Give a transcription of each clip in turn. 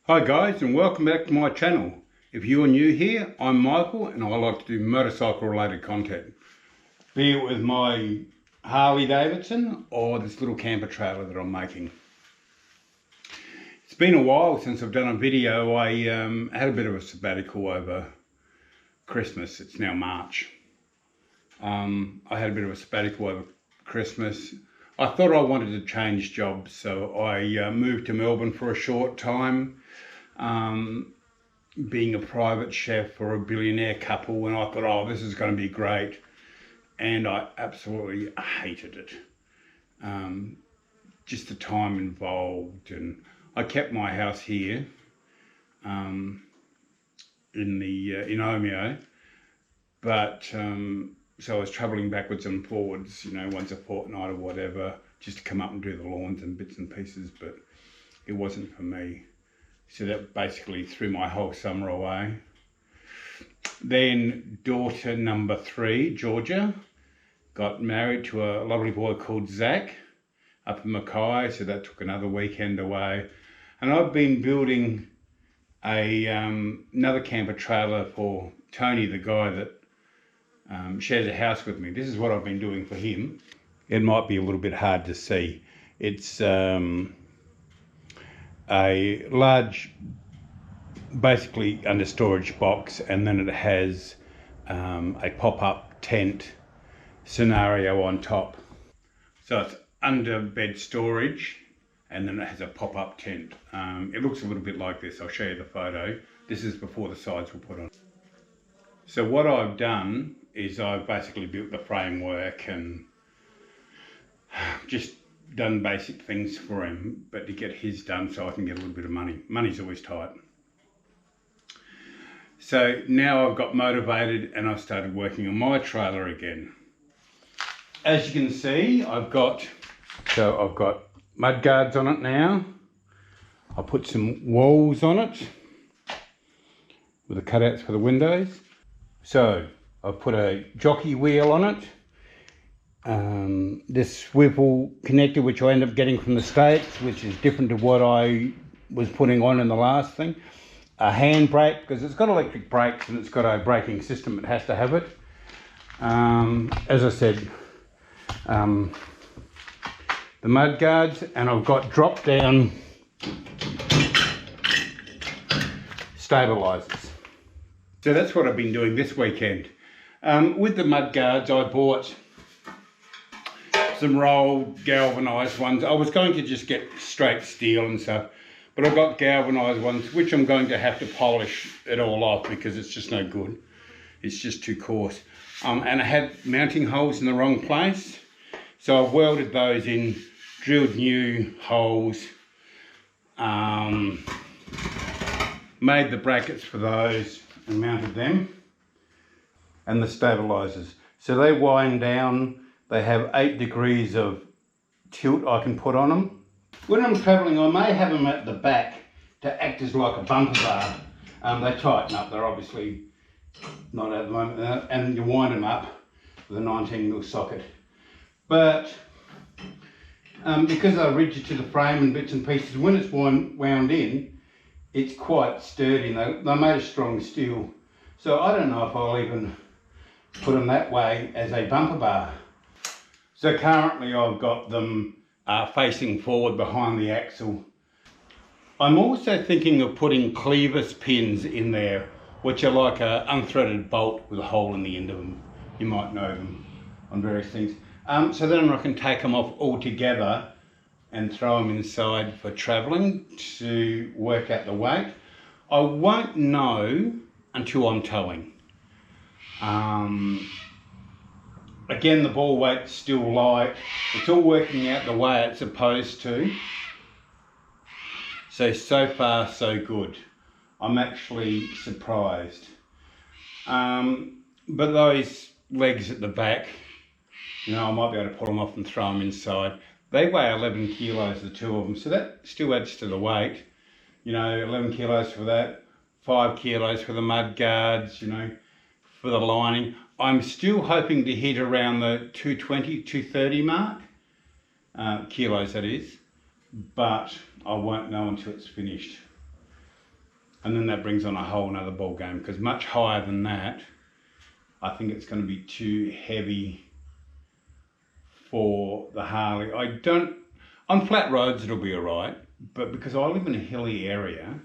Hi guys, and welcome back to my channel. If you are new here, I'm Michael and I like to do motorcycle related content. Be it with my Harley Davidson or this little camper trailer that I'm making. It's been a while since I've done a video. I had a bit of a sabbatical over Christmas. It's now March. I had a bit of a sabbatical over Christmas. I thought I wanted to change jobs, so I moved to Melbourne for a short time. Being a private chef for a billionaire couple, and I thought, oh, this is going to be great, and I absolutely hated it. Just the time involved, and I kept my house here in Omeo, but so I was travelling backwards and forwards, once a fortnight or whatever, just to come up and do the lawns and bits and pieces, but it wasn't for me. So that basically threw my whole summer away. Then daughter number 3, Georgia, got married to a lovely boy called Zach up in Mackay, so that took another weekend away. And I've been building another camper trailer for Tony, the guy that shares a house with me. This is what I've been doing for him. It might be a little bit hard to see. It's a large, basically under storage box, and then it has a pop-up tent scenario on top. So it's under bed storage, and then it has a pop-up tent. It looks a little bit like this. I'll show you the photo. This is before the sides were put on. So what I've done is I've basically built the framework and just done basic things for him, but to get his done so I can get a little bit of money. Money's always tight. So now I've got motivated and I've started working on my trailer again. As you can see, I've got mud guards on it now. I put some walls on it with the cutouts for the windows. So I've put a jockey wheel on it. This swivel connector, which I ended up getting from the States, which is different to what I was putting on in the last thing. A handbrake, because it's got electric brakes and it's got a braking system, it has to have it. As I said, the mud guards, and I've got drop down stabilizers. So that's what I've been doing this weekend. With the mud guards, I bought some rolled galvanised ones. I was going to just get straight steel and stuff, but I've got galvanised ones, which I'm going to have to polish it all off because it's just no good. It's just too coarse. And I had mounting holes in the wrong place, so I've welded those in, drilled new holes, made the brackets for those and mounted them, and the stabilisers. So they wind down. They have 8 degrees of tilt I can put on them. When I'm travelling, I may have them at the back to act as like a bumper bar. They tighten up. They're obviously not at the moment. And you wind them up with a 19mm socket. But because they're rigid to the frame and bits and pieces, when it's wound in, it's quite sturdy. They're made of strong steel. So I don't know if I'll even put them that way as a bumper bar. So currently I've got them facing forward behind the axle. I'm also thinking of putting clevis pins in there, which are like an unthreaded bolt with a hole in the end of them. You might know them on various things. So then I can take them off all together and throw them inside for travelling to work out the weight. I won't know until I'm towing. Again, the ball weight's still light. It's all working out the way it's supposed to. So far, so good. I'm actually surprised. But those legs at the back, I might be able to pull them off and throw them inside. They weigh 11 kilos, the two of them, so that still adds to the weight. 11 kilos for that, 5 kilos for the mud guards, for the lining. I'm still hoping to hit around the 220, 230 mark, kilos that is, but I won't know until it's finished. And then that brings on a whole nother ball game, because much higher than that, I think it's going to be too heavy for the Harley. On flat roads it'll be all right, but because I live in a hilly area,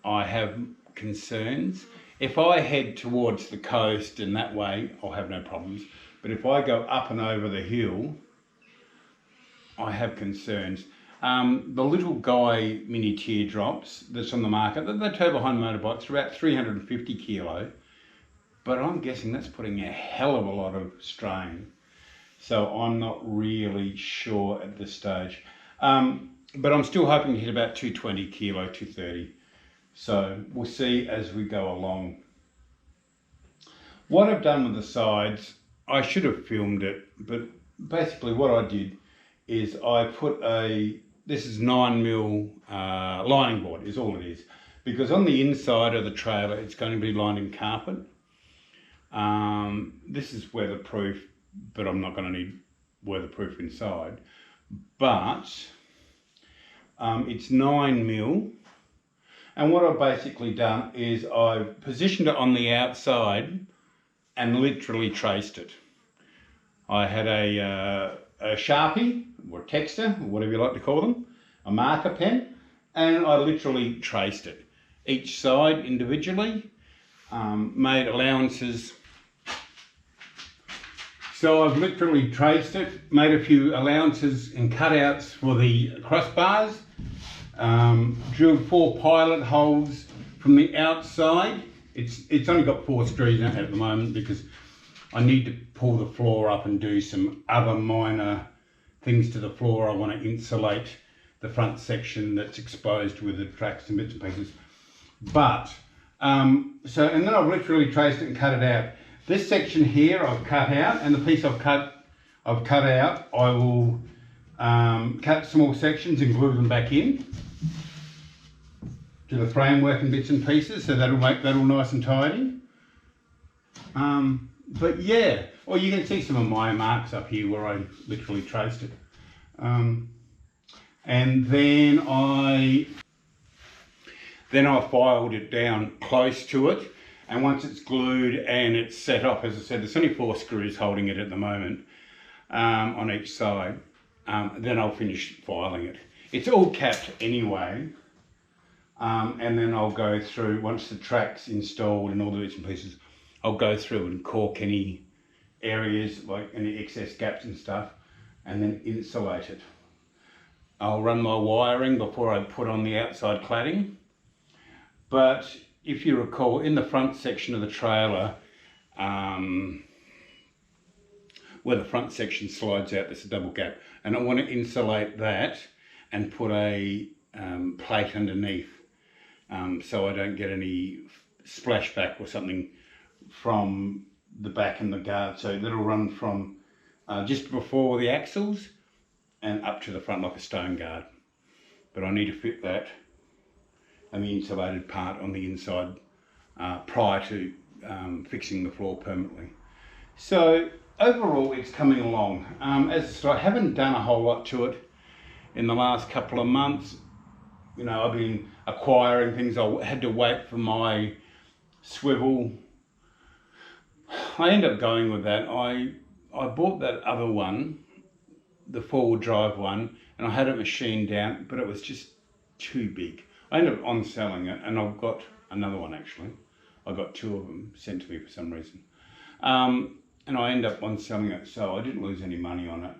I have concerns. If I head towards the coast and that way, I'll have no problems. But if I go up and over the hill, I have concerns. The little guy Mini Teardrops that's on the market, they're tow behind motorbikes, are about 350 kilo, but I'm guessing that's putting a hell of a lot of strain. So I'm not really sure at this stage. But I'm still hoping to hit about 220 kilo, 230. So we'll see as we go along. What I've done with the sides, I should have filmed it, but basically what I did is I put this is 9mm lining board is all it is, because on the inside of the trailer it's going to be lined in carpet. This is weatherproof, but I'm not going to need weatherproof inside. But it's 9mm, and what I've basically done is I've positioned it on the outside and literally traced it. I had a Sharpie or a texter, or whatever you like to call them, a marker pen, and I literally traced it. Each side individually, made allowances. So I've literally traced it, made a few allowances and cutouts for the crossbars, drilled 4 pilot holes from the outside. It's only got 4 screws in it at the moment because I need to pull the floor up and do some other minor things to the floor. I want to insulate the front section that's exposed with the tracks and bits and pieces. But, and then I've literally traced it and cut it out. This section here I've cut out, and the piece I've cut out, I will cut small sections and glue them back in to the framework and bits and pieces, so that'll make that all nice and tidy. But yeah, or you can see some of my marks up here where I literally traced it. And then I filed it down close to it, and once it's glued and it's set off, as I said, there's only 4 screws holding it at the moment on each side, then I'll finish filing it. It's all capped anyway, and then I'll go through, once the track's installed and all the bits and pieces, I'll go through and caulk any areas, like any excess gaps and stuff, and then insulate it. I'll run my wiring before I put on the outside cladding. But if you recall, in the front section of the trailer, where the front section slides out, there's a double gap, and I want to insulate that and put a plate underneath, so I don't get any splashback or something from the back and the guard. So that'll run from just before the axles and up to the front like a stone guard. But I need to fit that and the insulated part on the inside prior to fixing the floor permanently. So overall it's coming along. As I said, I haven't done a whole lot to it in the last couple of months. You know, I've been acquiring things. I had to wait for my swivel. I ended up going with that. I bought that other one, the 4-wheel drive one, and I had it machined down, but it was just too big. I ended up on selling it, and I've got another one actually. I got 2 of them sent to me for some reason. And I ended up on selling it, so I didn't lose any money on it.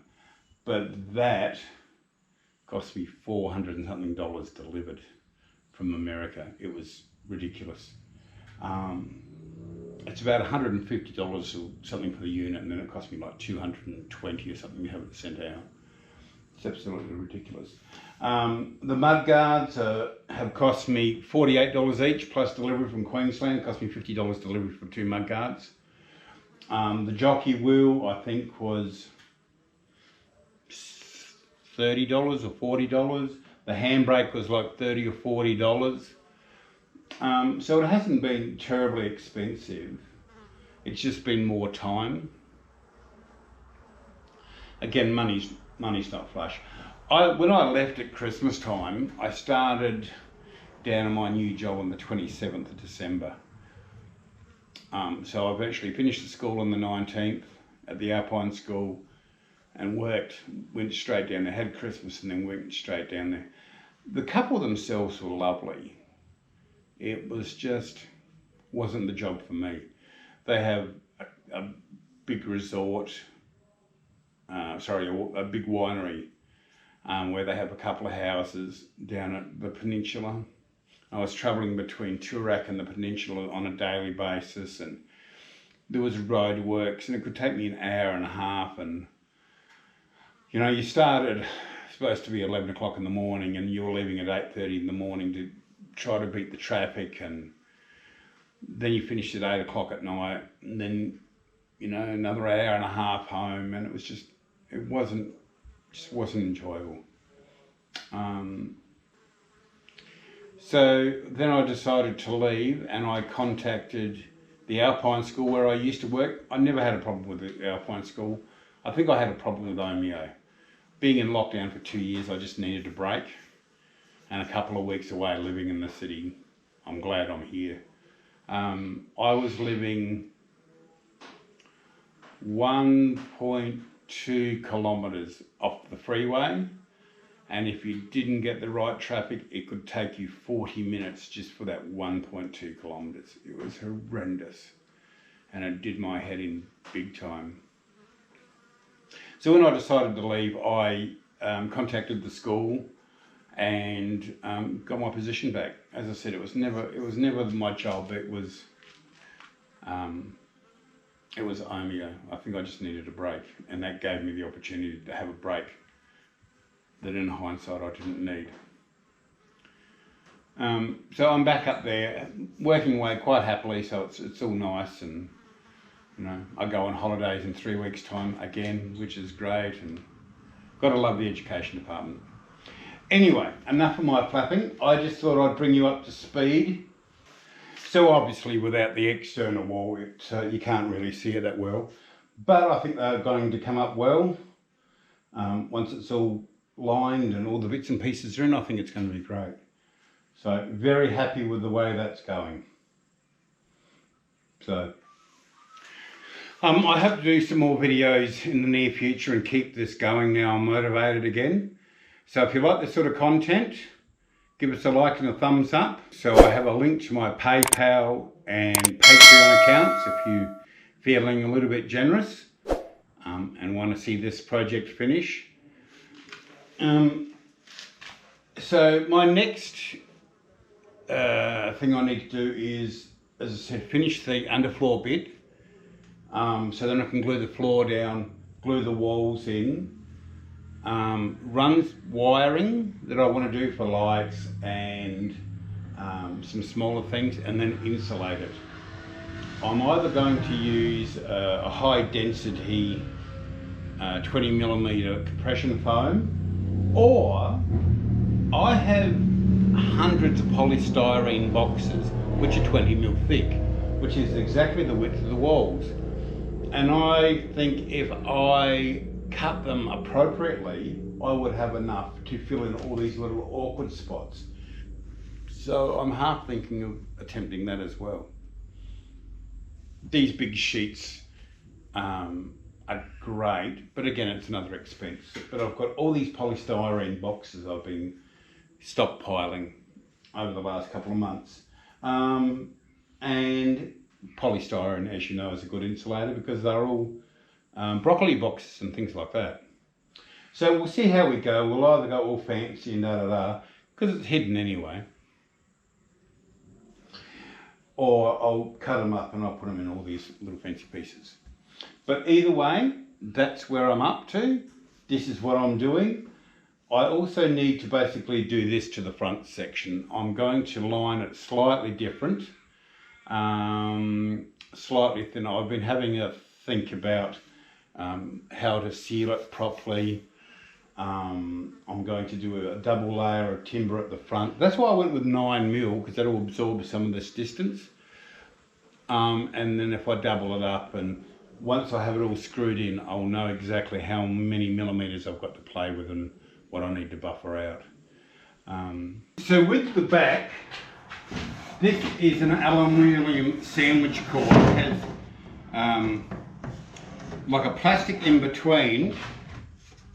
But that cost me $400 and something delivered from America. It was ridiculous. It's about $150 or something for the unit, and then it cost me like $220 or something to have it sent out. It's absolutely ridiculous. The mud guards have cost me $48 each, plus delivery from Queensland. It cost me $50 delivery for 2 mud guards. The jockey wheel, I think, was $30 or $40. The handbrake was like $30 or $40. So it hasn't been terribly expensive. It's just been more time. Again, money's not flush. When I left at Christmas time, I started down on my new job on the 27th of December. So I've actually finished the school on the 19th at the Alpine School and went straight down there, had Christmas and then went straight down there. The couple themselves were lovely. It was just, wasn't the job for me. They have a big resort, a big winery where they have a couple of houses down at the peninsula. I was travelling between Toorak and the peninsula on a daily basis, and there was road works, and it could take me an hour and a half. And you know, you started supposed to be 11 o'clock in the morning, and you were leaving at 8:30 in the morning to try to beat the traffic, and then you finished at 8 o'clock at night, and then you know another hour and a half home, and it wasn't enjoyable. So then I decided to leave, and I contacted the Alpine School where I used to work. I never had a problem with the Alpine School. I think I had a problem with OMEO. Being in lockdown for 2 years, I just needed a break. And a couple of weeks away living in the city, I'm glad I'm here. I was living 1.2 kilometres off the freeway. And if you didn't get the right traffic, it could take you 40 minutes just for that 1.2 kilometres. It was horrendous. And it did my head in big time. So when I decided to leave, I contacted the school and got my position back. As I said, it was never my job. It was OMEO. I think I just needed a break, and that gave me the opportunity to have a break that in hindsight I didn't need. So I'm back up there, working away quite happily, so it's all nice, and you know, I go on holidays in 3 weeks' time again, which is great, and gotta love the education department. Anyway, enough of my flapping. I just thought I'd bring you up to speed. So obviously without the external wall, you can't really see it that well, but I think they're going to come up well. Once it's all lined and all the bits and pieces are in, I think it's going to be great. So very happy with the way that's going. So I hope to do some more videos in the near future and keep this going now I'm motivated again. So if you like this sort of content, give us a like and a thumbs up. So I have a link to my PayPal and Patreon accounts if you're feeling a little bit generous and want to see this project finish. So my next thing I need to do is, as I said, finish the underfloor bit. So then I can glue the floor down, glue the walls in, run wiring that I want to do for lights and some smaller things, and then insulate it. I'm either going to use a high density 20mm compression foam, or I have hundreds of polystyrene boxes which are 20mm thick, which is exactly the width of the walls. And I think if I cut them appropriately, I would have enough to fill in all these little awkward spots. So I'm half thinking of attempting that as well. These big sheets are great, but again, it's another expense. But I've got all these polystyrene boxes I've been stockpiling over the last couple of months. And polystyrene, as you know, is a good insulator because they're all broccoli boxes and things like that. So we'll see how we go. We'll either go all fancy and because it's hidden anyway, or I'll cut them up and I'll put them in all these little fancy pieces. But either way, that's where I'm up to. This is what I'm doing. I also need to basically do this to the front section. I'm going to line it slightly different, slightly thinner. I've been having a think about how to seal it properly. I'm going to do a double layer of timber at the front. That's why I went with 9mm, because that'll absorb some of this distance. And then if I double it up, and once I have it all screwed in, I'll know exactly how many millimeters I've got to play with and what I need to buffer out. So with the back, this is an aluminium sandwich cord. It has like a plastic in between,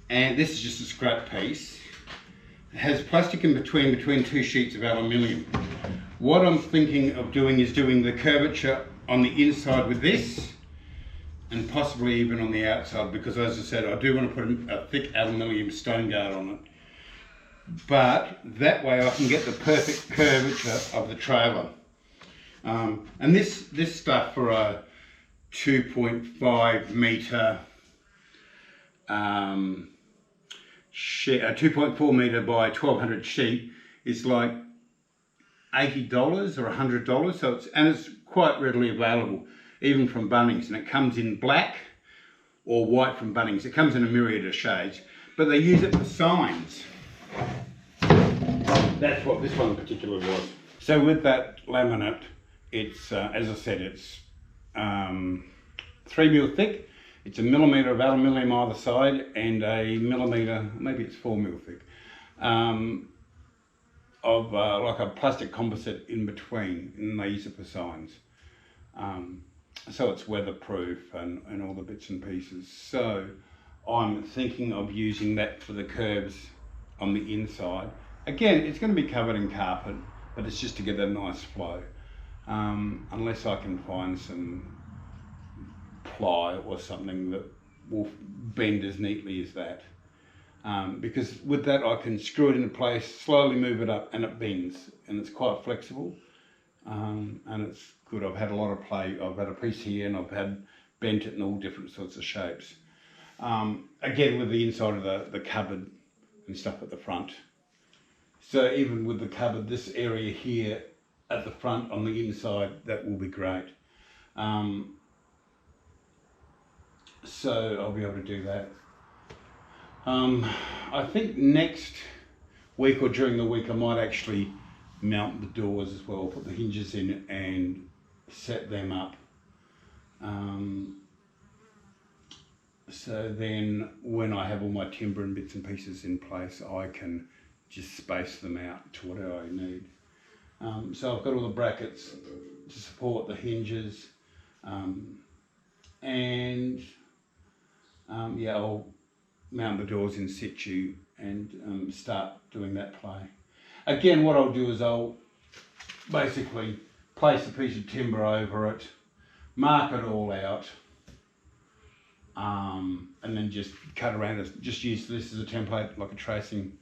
and this is just a scrap piece. It has plastic in between two sheets of aluminium. What I'm thinking of doing is doing the curvature on the inside with this, and possibly even on the outside, because as I said, I do want to put a thick aluminium stone guard on it. But that way I can get the perfect curvature of the trailer. And this stuff for a 2.5 metre sheet, a 2.4 metre by 1200 sheet is like $80 or $100. So it's quite readily available, even from Bunnings, and it comes in black or white from Bunnings. It comes in a myriad of shades, but they use it for signs. That's what this one particularly was. So with that laminate, it's as I said, it's 3 mil thick. It's a millimetre of aluminium either side, and a millimetre, maybe it's 4 mil thick, of like a plastic composite in between, and they use it for signs. So it's weatherproof and all the bits and pieces. So I'm thinking of using that for the curves on the inside. Again, it's going to be covered in carpet, but it's just to get a nice flow. Unless I can find some ply or something that will bend as neatly as that. Because with that I can screw it into place, slowly move it up, and it bends, and it's quite flexible. And it's good. I've had a lot of play. I've had a piece here and I've had bent it in all different sorts of shapes. Again, with the inside of the cupboard and stuff at the front. So even with the cupboard, this area here at the front on the inside, that will be great. So I'll be able to do that. I think next week or during the week I might actually mount the doors as well, put the hinges in and set them up. So then when I have all my timber and bits and pieces in place, I can just space them out to whatever I need. So I've got all the brackets to support the hinges, and yeah, I'll mount the doors in situ and start doing that play. Again, what I'll do is I'll basically place a piece of timber over it, mark it all out, and then just cut around it. Just use this as a template, like a tracing.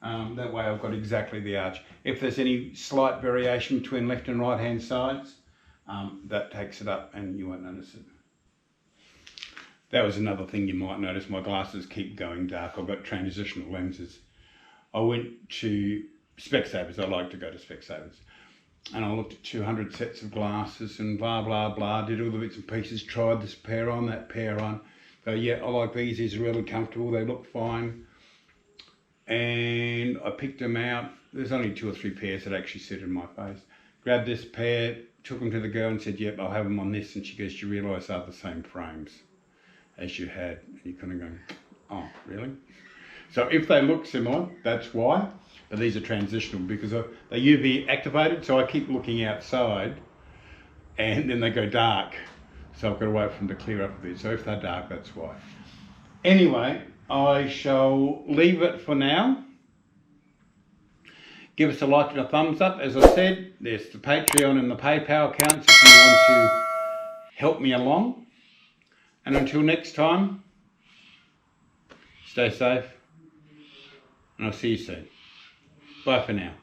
That way I've got exactly the arch. If there's any slight variation between left and right hand sides, that takes it up and you won't notice it. That was another thing you might notice. My glasses keep going dark. I've got transitional lenses. I went to Specsavers. I like to go to Specsavers. And I looked at 200 sets of glasses and blah, blah, blah. Did all the bits and pieces. Tried this pair on, that pair on. So yeah, I like these. These are really comfortable. They look fine. And I picked them out. There's only 2 or 3 pairs that actually suited my face. Grabbed this pair, took them to the girl and said, yep, I'll have them on this. And she goes, do you realise they're the same frames as you had? And you kind of go, oh, really? So if they look similar, that's why. But these are transitional because they're UV activated. So I keep looking outside and then they go dark. So I've got to wait for them to clear up a bit. So if they're dark, that's why. Anyway, I shall leave it for now. Give us a like and a thumbs up. As I said, there's the Patreon and the PayPal accounts if you want to help me along. And until next time, stay safe and I'll see you soon. Bye for now.